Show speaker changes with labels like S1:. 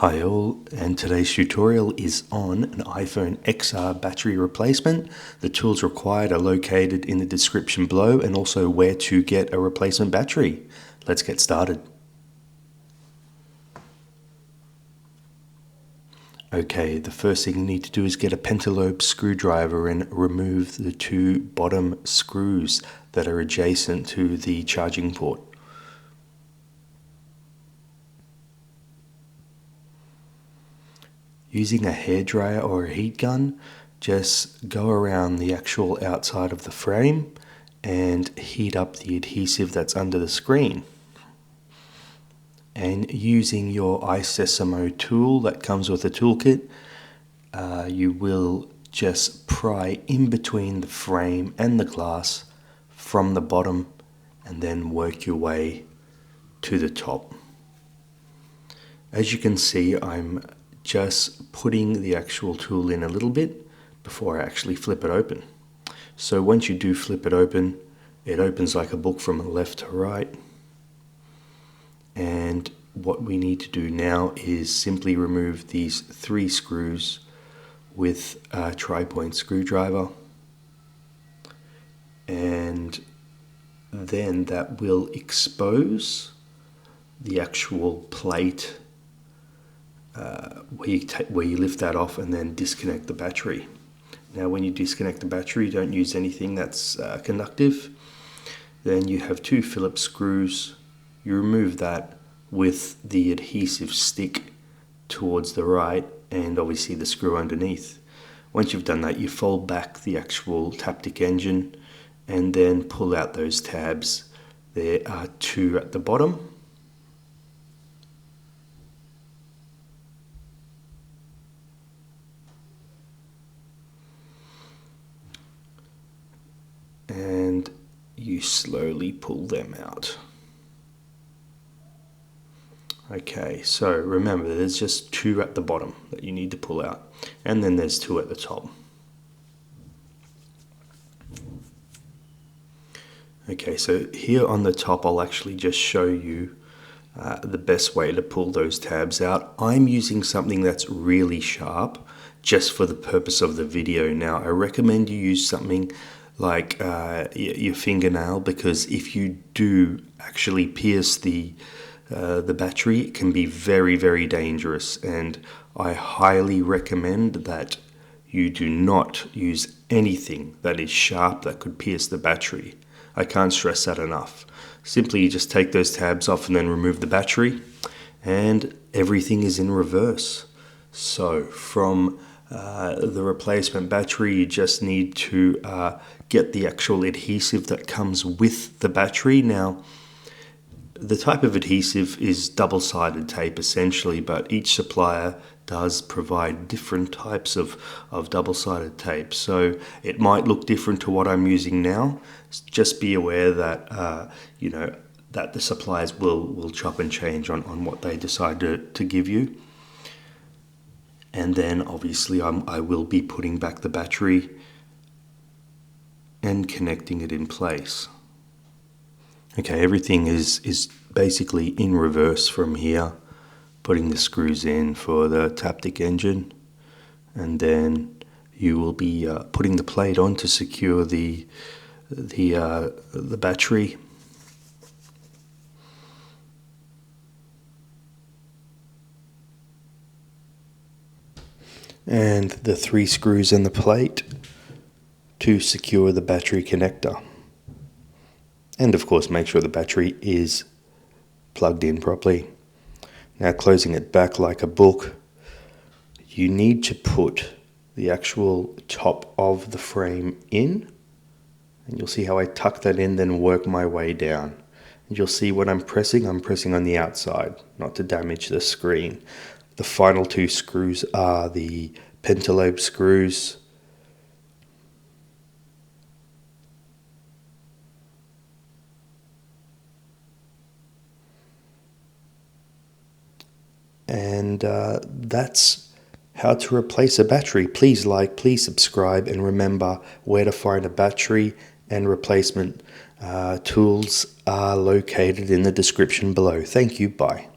S1: Hi all, and today's tutorial is on an iPhone XR battery replacement. The tools required are located in the description below, and also where to get a replacement battery. Let's get started. Okay, the first thing you need to do is get a pentalobe screwdriver and remove the two bottom screws that are adjacent to the charging port. Using a hairdryer or a heat gun, just go around the actual outside of the frame and heat up the adhesive that's under the screen. And using your iSesamo tool that comes with a toolkit, you will just pry in between the frame and the glass from the bottom and then work your way to the top. As you can see, I'm just putting the actual tool in a little bit before I actually flip it open. So once you do flip it opens like a book from left to right. And what we need to do now is simply remove these 3 screws with a tri-point screwdriver, and then that will expose the actual plate where you lift that off and then disconnect the battery. Now when you disconnect the battery, don't use anything that's conductive. Then you have 2 Phillips screws. You remove that with the adhesive stick towards the right and obviously the screw underneath. Once you've done that, you fold back the actual Taptic engine and then pull out those tabs. There are 2 at the bottom. And you slowly pull them out. Okay, so remember there's just 2 at the bottom that you need to pull out, and then there's 2 at the top. Okay, so here on the top I'll actually just show you the best way to pull those tabs out. I'm using something that's really sharp just for the purpose of the video. Now I recommend you use something like your fingernail, because if you do actually pierce the battery, it can be very, very dangerous, and I highly recommend that you do not use anything that is sharp that could pierce the battery. I can't stress that enough. Simply just take those tabs off and then remove the battery, and everything is in reverse. So from the replacement battery, you just need to get the actual adhesive that comes with the battery. Now, the type of adhesive is double-sided tape essentially, but each supplier does provide different types of double-sided tape. So it might look different to what I'm using now. Just be aware that that the suppliers will chop and change on what they decide to give you. And then obviously I will be putting back the battery and connecting it in place. Okay, everything is basically in reverse from here. Putting the screws in for the Taptic engine, and then you will be putting the plate on to secure the battery. And the 3 screws in the plate to secure the battery connector. And of course make sure the battery is plugged in properly. Now closing it back like a book, you need to put the actual top of the frame in, and you'll see how I tuck that in, then work my way down. And you'll see when I'm pressing on the outside, not to damage the screen. The final 2 screws are the pentalobe screws. And that's how to replace a battery. Please like, please subscribe, and remember where to find a battery and replacement tools are located in the description below. Thank you. Bye.